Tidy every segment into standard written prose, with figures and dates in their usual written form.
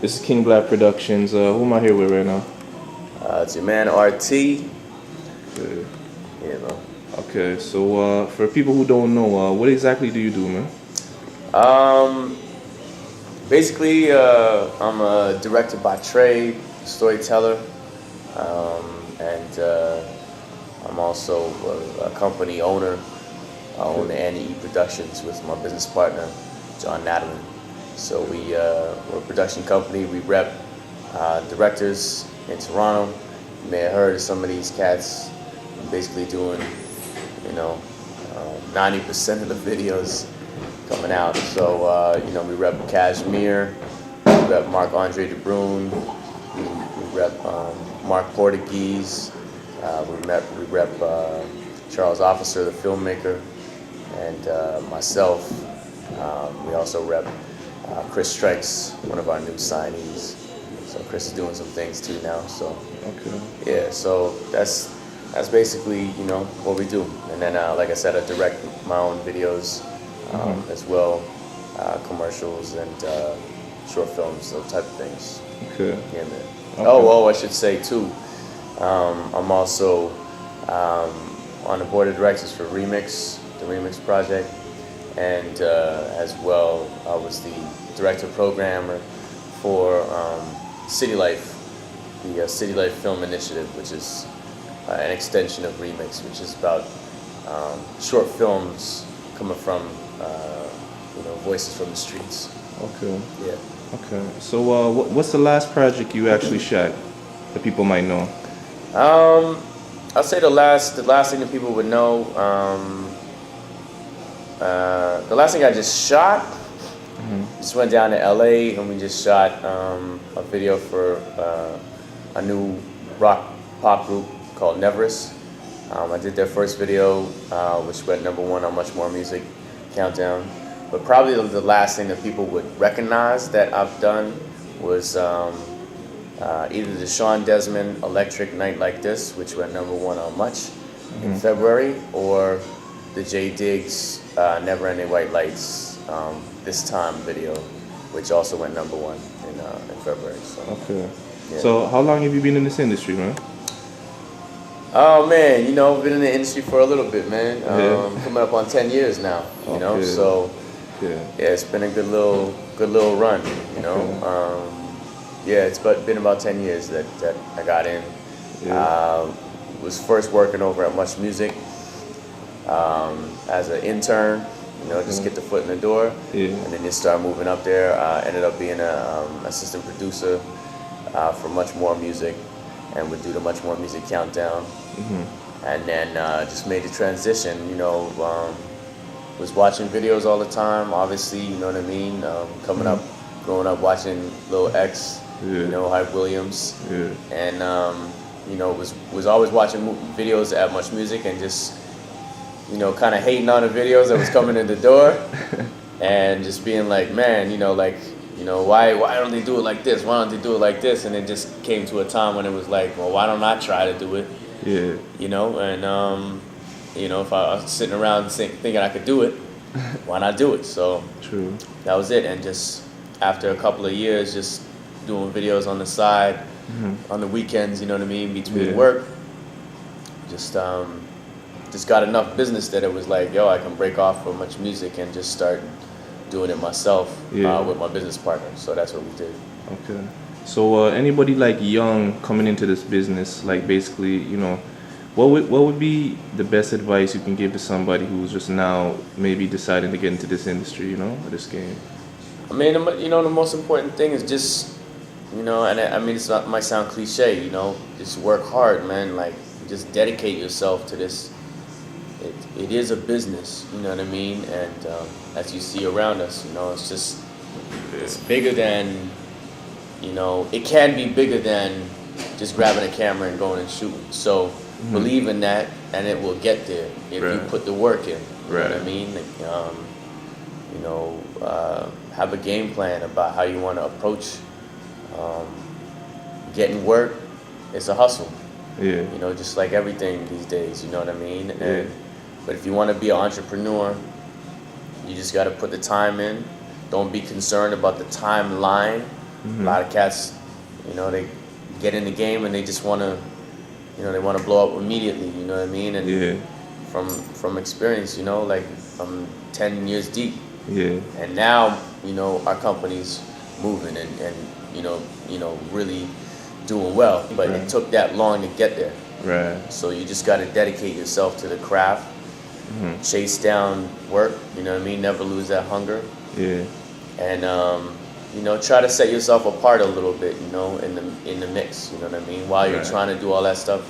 This is King Black Productions. Who am I here with right now? It's your man RT. Okay. You know. Okay, so for people who don't know, what exactly do you do, man? Basically, I'm a director by trade, storyteller, and I'm also a company owner. I own Annie Productions with my business partner, John Nadelin. So we're a production company. We rep directors in Toronto. You may have heard of some of these cats. I'm basically doing, 90% of the videos coming out. So, we rep Cashmere, we rep Marc-Andre de Bruyne, we rep Mark Portuguese, we rep Charles Officer, the filmmaker, and myself. We also rep Chris Strikes, one of our new signees. So Chris is doing some things too now. So yeah, so that's basically what we do. And then like I said, I direct my own videos as well, commercials and short films, those type of things. Okay. Yeah, man. Okay. Oh, I should say too. I'm also on the board of directors for Remix, the Remix project. And as well, I was the director programmer for City Life, the City Life Film Initiative, which is an extension of Remix, which is about short films coming from voices from the streets. Okay. Yeah. Okay. So what's the last project you actually shot that people might know? I'll say the last thing that people would know. The last thing I just shot, just went down to LA and we just shot a video for a new rock pop group called Neverest. I did their first video, which went #1 on Much More Music Countdown. But probably the last thing that people would recognize that I've done was either the Sean Desmond Electric Night Like This, which went #1 on Much in February, or the J Diggs Never Ending White Lights This Time video, which also went #1 in February. So. Okay. Yeah. So how long have you been in this industry, man? Oh man, been in the industry for a little bit, man. Coming up on 10 years now. So yeah, it's been a good little run. It's been about 10 years that I got in. Yeah. Was first working over at Much Music as an intern. Just get the foot in the door, and then you start moving up there. Ended up being an assistant producer for Much More Music, and would do the Much More Music Countdown. And then just made the transition. Was watching videos all the time. Obviously, you know what I mean. Growing up watching Lil X, Hype Williams, and was always watching videos at Much Music and just. Kind of hating on the videos that was coming in the door, and just being like, man, why don't they do it like this? Why don't they do it like this? And it just came to a time when it was like, well, why don't I try to do it? Yeah. If I was sitting around thinking I could do it, why not do it? So True. That was it. And just after a couple of years, just doing videos on the side, on the weekends, between work, just got enough business that it was like, I can break off from Much Music and just start doing it myself with my business partner. So that's what we did. Okay. So anybody like young coming into this business, like basically, what would be the best advice you can give to somebody who's just now maybe deciding to get into this industry, this game? I mean, the most important thing is just, and I mean, it might sound cliche, just work hard, man. Like, just dedicate yourself to this. It is a business, you know what I mean? And as you see around us, it's bigger than, it can be bigger than just grabbing a camera and going and shooting. So believe in that, and it will get there if you put the work in. You know what I mean? Have a game plan about how you want to approach getting work. It's a hustle. Yeah. Just like everything these days, you know what I mean? But if you want to be an entrepreneur, you just got to put the time in. Don't be concerned about the timeline A lot of cats, you know, they get in the game and they just want to, you know, they want to blow up immediately. You know what I mean? And Yeah. from experience, you know, like I'm 10 years deep. Yeah. And now, you know, our company's moving and you know, really doing well. But it took that long to get there. Right. So you just got to dedicate yourself to the craft, chase down work. You know what I mean? Never lose that hunger. Yeah. And you know, try to set yourself apart a little bit. You know, in the mix. You know what I mean? While you're trying to do all that stuff,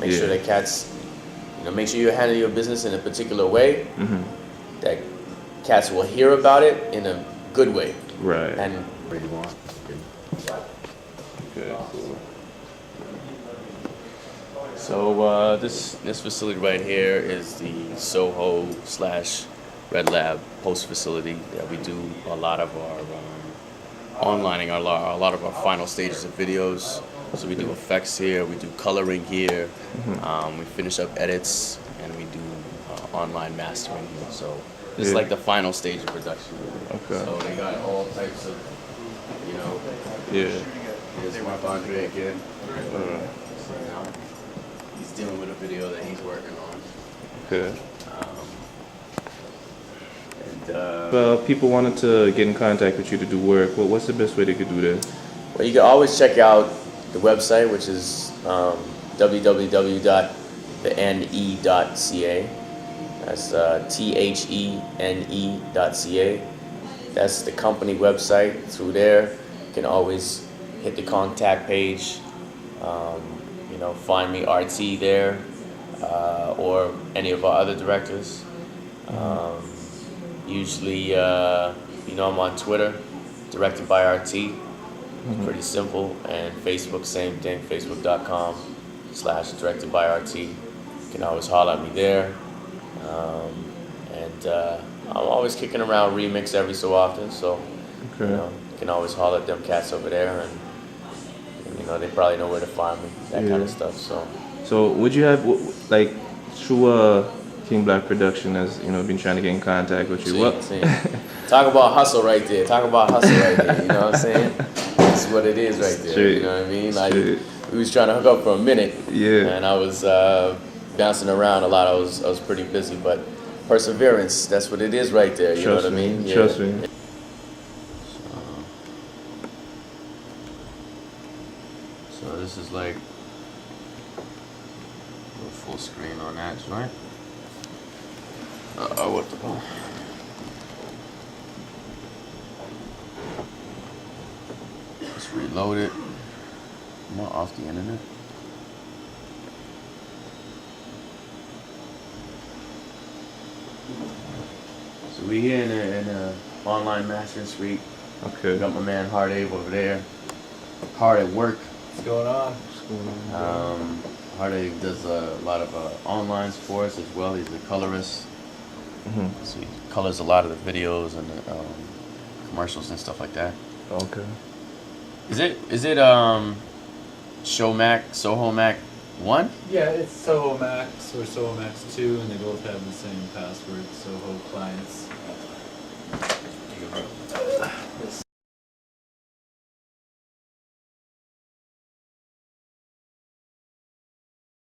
make sure that cats. You know, make sure you handle your business in a particular way that cats will hear about it in a good way. Right. And Pretty long. Okay, cool. so this facility right here is the Soho / Red Lab post facility that we do a lot of our onlining, a lot of our final stages of videos. So we do effects here, we do coloring here, we finish up edits, and we do online mastering here. So this is like the final stage of production. Okay. So they got all types of, you know. Yeah. Here's Mark Andre again. So now he's dealing with a video that he's working on. Okay. And Well, people wanted to get in contact with you to do work. What's the best way they could do that? well, you can always check out the website, which is www.thene.ca. That's THENE.ca. That's the company website. Through there, you can always hit the contact page. You know, find me RT there, or any of our other directors. Usually, you know, I'm on Twitter, directed by RT. Pretty simple. And Facebook, same thing, facebook.com/directed by RT. You can always holler at me there. And I'm always kicking around Remix every so often, so you know, you can always holler at them cats over there, and you know, they probably know where to find me, that kind of stuff. So would you have, like, through King Black Production has, you know, been trying to get in contact with you? Talk about hustle right there. Talk about hustle right there. You know what I'm saying? That's what it is right there. Straight. You know what I mean? Like, we was trying to hook up for a minute. Yeah. And I was bouncing around a lot. I was pretty busy, but perseverance. That's what it is right there. You know what I mean? Yeah. Trust me. So this is like full screen on that, right? What the hell? Let's reload it. I'm not off the internet. So we here in a online mastering suite. Okay. Got my man Hard Abe over there. Hard at work. What's going on? Hard Abe does a lot of online sports as well. He's a colorist. So he colors a lot of the videos and the commercials and stuff like that. Okay. Is it Soho Mac 1? Yeah, it's Soho Max or Soho Max 2, and they both have the same password, Soho clients. This